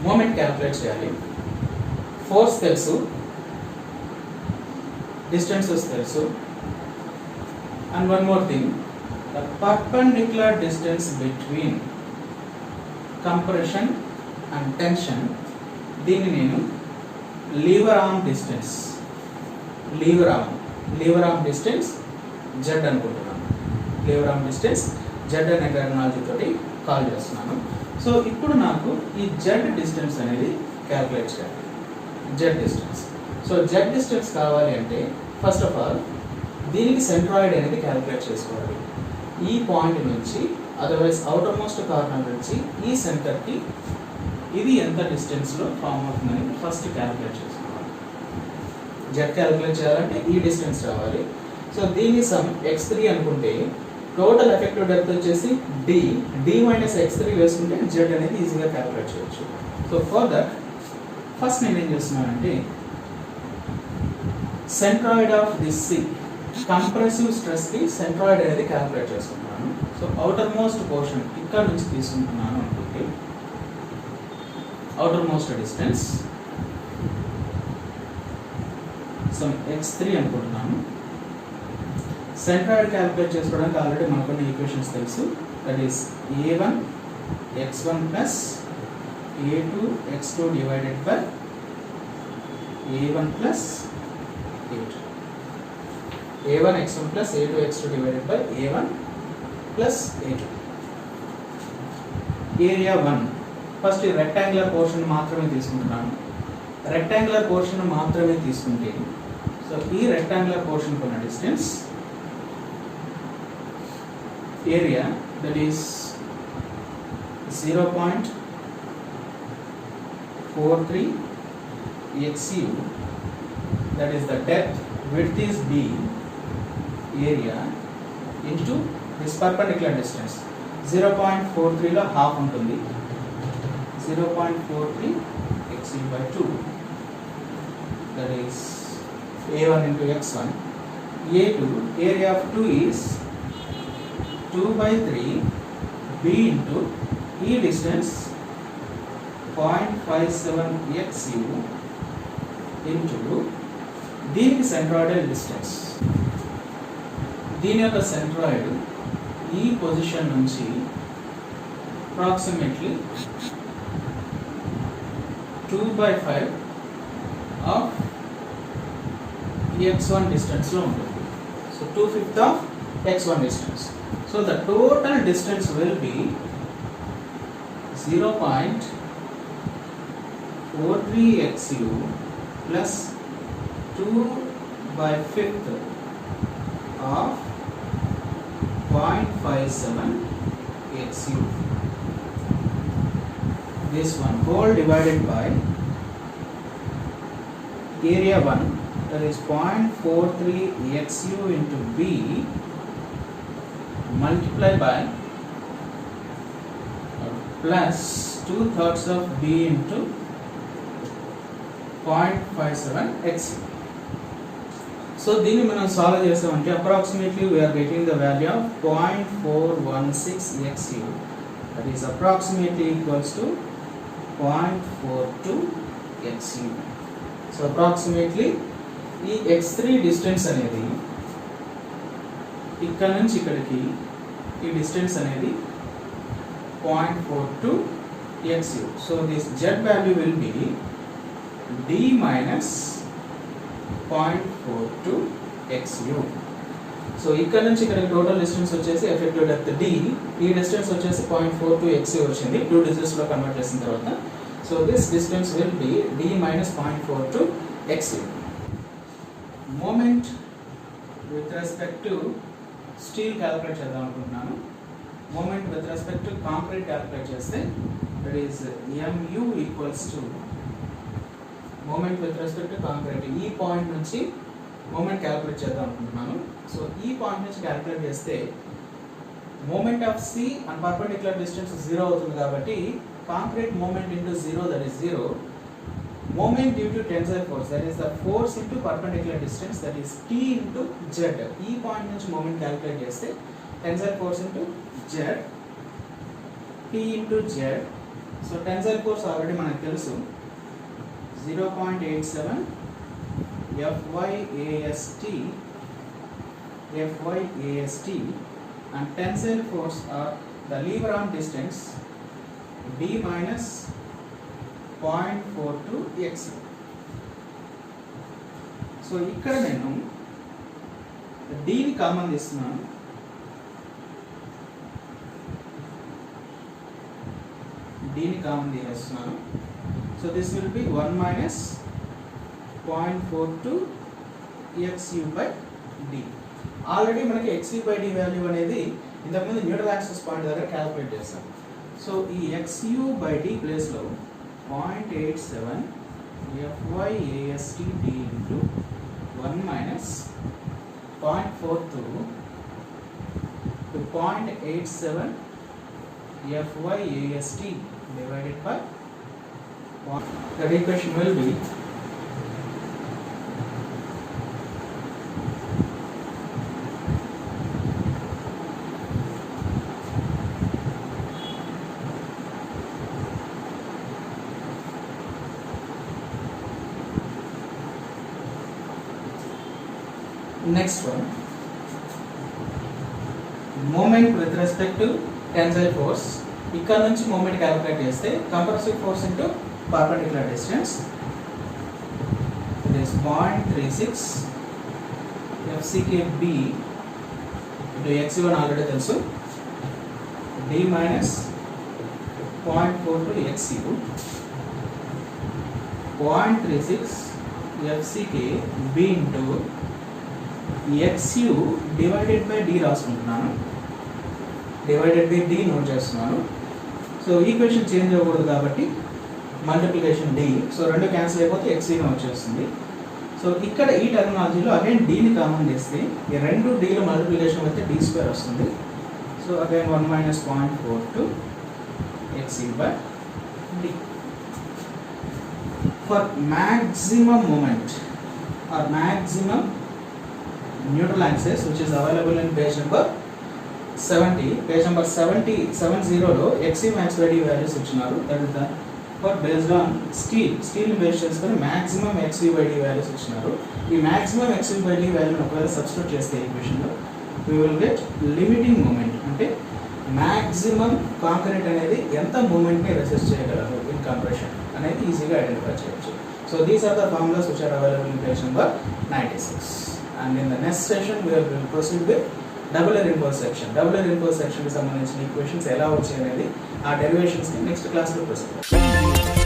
Moment calculate చేయాలి. Force తెలుసు, distances తెలుసు, and one more thing, the perpendicular distance between compression and tension, దీన్ని నేను లీవర్ ఆర్మ్ డిస్టెన్స్ జెడ్ అనుకుంటున్నాను. లీవర్ ఆర్మ్ డిస్టెన్స్ జెడ్ అనే టెర్మినాలజీ తోటి కాల్ చేస్తున్నాను. సో ఇప్పుడు నాకు ఈ జెడ్ డిస్టెన్స్ అనేది క్యాలిక్యులేట్ చేయాలి. Z distance. So Z distance కావాలి అంటే ఫస్ట్ ఆఫ్ ఆల్ దీనికి సెంట్రాయిడ్ అనేది క్యాలిక్యులేట్ చేసుకోవాలి. ఈ పాయింట్ నుంచి అదర్వైజ్ అవుటర్ మోస్ట్ కార్నర్ నుంచి ఈ సెంటర్కి ఇది ఎంత డిస్టెన్స్లో ఫామ్ అవుతుందని ఫస్ట్ క్యాలిక్యులేట్ చేసుకోవాలి. జెడ్ క్యాలిక్యులేట్ చేయాలంటే ఈ డిస్టెన్స్ రావాలి. సో దీని సమ్ x3 అనుకుంటే టోటల్ ఎఫెక్టివ్ డెప్త్ వచ్చేసి d మైనస్ x3 వేసుకుంటే z అనేది ఈజీగా క్యాలిక్యులేట్ చేయొచ్చు. సో ఫర్ దట్ ఫస్ట్ నేను ఏం చేస్తున్నానంటే centroid of this C, compressive stress కి సెంట్రాయిడ్ అనేది క్యాలిక్యులేట్ చేసుకుంటున్నాను. సో అవుటర్ మోస్ట్ పోర్షన్ ఇక్కడ నుంచి తీసుకుంటున్నాను అనుకుంటే outer most distance some x3 అనుకుంటున్నాను. సెంట్రాయిడ్ క్యాలిక్యులేట్ చేసుకోవడానికి ఆల్రెడీ మనకున్న ఈక్వేషన్స్ తెలుసు. That is a1 x1 plus a2 x2 divided by a1 plus a2. a1 x1 plus a2 x2 divided by a1 plus a2. Area 1 first rectangular portion మాత్రమే తీసుకుంటున్నాను. Rectangular portion మాత్రమే తీసుకుంటే so ఈ rectangular portion కొన్న distance area that is 0.43 XU, that is the depth, width is B, area into this perpendicular distance 0.43 లో half ఉంటుంది. 0.43 XU by 2, that is A1 into X1. A2, area of 2 is 2 by 3 B into E distance 0.57 XU into దీనికి centroidal distance. దీని యొక్క centroid ఈ position నుంచి approximately 2/5 of x1 distance లో ఉంటుంది. So 2/5 of x1 distance. So the total distance will B 0.43 XU plus 2/5 of 0.57 XU. This one whole divided by area 1, that is 0.43 XU into B multiplied by plus 2/3 of B into 0.57 XU. So దీన్ని మనం solve చేసామంటే approximately we are getting the value of 0.416 XU, that is approximately equals to 0.42 XU. So approximately ఈ x3 distance అనేది ఇక్కడ నుంచి ఇక్కడికి ఈ distance అనేది 0.42 XU. So this z value will be d minus 0.42 XU. So ఇక్కడ నుంచి ఇక్కడ టోటల్ డిస్టెన్స్ వచ్చేసి ఎఫెక్టివ్ డెప్త్ d, ఈ డిస్టెన్స్ వచ్చేసి 0.42 XU వచ్చింది 2 డిజిట్స్ లో కన్వర్ట్ చేసిన తర్వాత. So this distance will be d minus 0.42 XU. Moment with respect to steel calculate చేద్దాం అనుకుంటున్నాను. Moment with respect to concrete calculate చేస్తే that is mu equals to moment with respect to concrete. ఈ point నుంచి moment calculate చేద్దాం అనుకుంటున్నాను. So ఈ point నుంచి calculate చేస్తే moment of C and perpendicular distance 0 అవుతుంది కాబట్టి concrete moment into 0, that is 0. Moment due to tensile force, that is the force into perpendicular distance, that is T into Z. ఈ point నుంచి moment calculate చేస్తే tensile force into Z, T into Z so tensile force already మనకు తెలుసు 0.87 FYAST and tensile force are the lever arm distance D minus 0.42 x. So ఇక్కడ నేను Dని common తీస్తున్నాను. Dని common తీసేస్తున్నాను. So this will be 1 minus 0.42 xu by d. Already మనకి xu by d value అనేది ఇంతకుముందు neutral axis point దగ్గర calculate చేస్తాం. So ఈ xu by d ప్లేస్లో 0.87 FYAST d into 1 minus 0.42 to 0.87 FYAST divided by 1. The equation will be next one, moment with respect to tensile force. ఇక్కడ నుంచి moment calculate చేస్తే compressive force into perpendicular distance it is 0.36 FCKB into XU1 already తెలుసు D minus 0.42 XU 0.36 FCKB into XU divided by D రాసుకుంటున్నాను. Divided by D note చేస్తున్నాను. So equation change అవ్వకూడదు కాబట్టి multiplication D. So రెండు cancel అయిపోతే XCగా వచ్చేస్తుంది. So ఇక్కడ ఈ టెర్మినాలజీలో అగైన్ Dని కామన్ చేస్తే ఈ రెండు Dలో మల్టిప్లికేషన్ అయితే D స్క్వేర్ వస్తుంది. So again 1 minus 0.42 XU by D. For maximum moment or maximum neutral axis which is available in page number 70. Page number 70లో XC max by D values ఇచ్చినారు. That is the for based on steel ని base చేసుకొని maximum XC by D values ఇచ్చినారు. ఈ maximum XC by D వాల్యూని ఒకవేళ substitute చేస్తే equation లో we will get limiting moment. అంటే maximum కాంక్రీట్ అనేది ఎంత మూమెంట్ ని రెసిస్ట్ చేయగలదు in compression అనేది ఈజీగా ఐడెంటిఫై చేయొచ్చు. So these are the formulas which are available in page number 96. And in the next session we will proceed with double inverse section. Double inverse section కి సంబంధించిన equations ఎలా వచ్చాయి అనేది ఆ డెరివేషన్స్ ని నెక్స్ట్ క్లాస్ లో proceed.